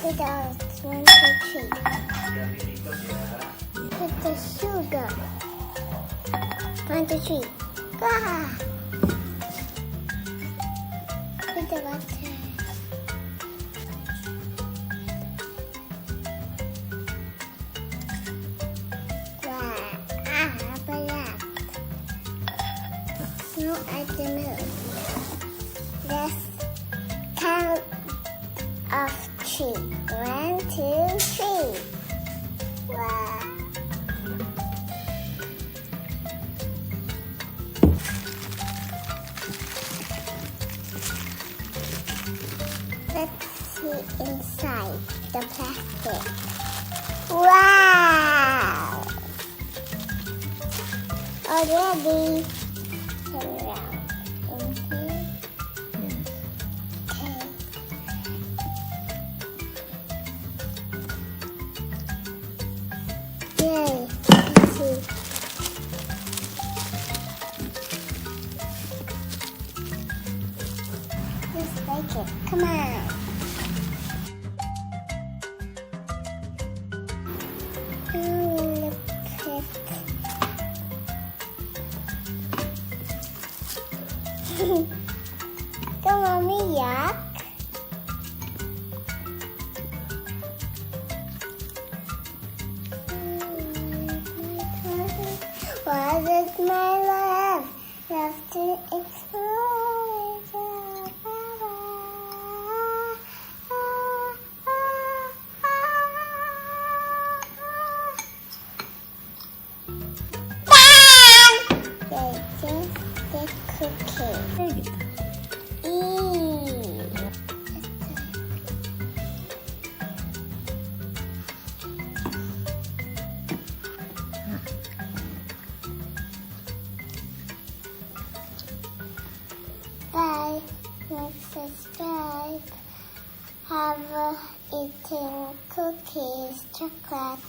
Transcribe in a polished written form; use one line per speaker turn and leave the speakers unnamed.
Put out 1, 2, 3. Put the sugar. 1, 2, 3. Ah! Put the water. Wow! Ah, black. Now add the milk. Let's count of 3. 1, 2, 3. Wow! Let's see inside the plastic. Wow! Already turn around. In here. Okay. Yay! Let's see. Let's bake it. Come on. Come on, me yuck. What is my love? Love to explore. The cookie. Bye. Like, subscribe. Have eating cookies, chocolate.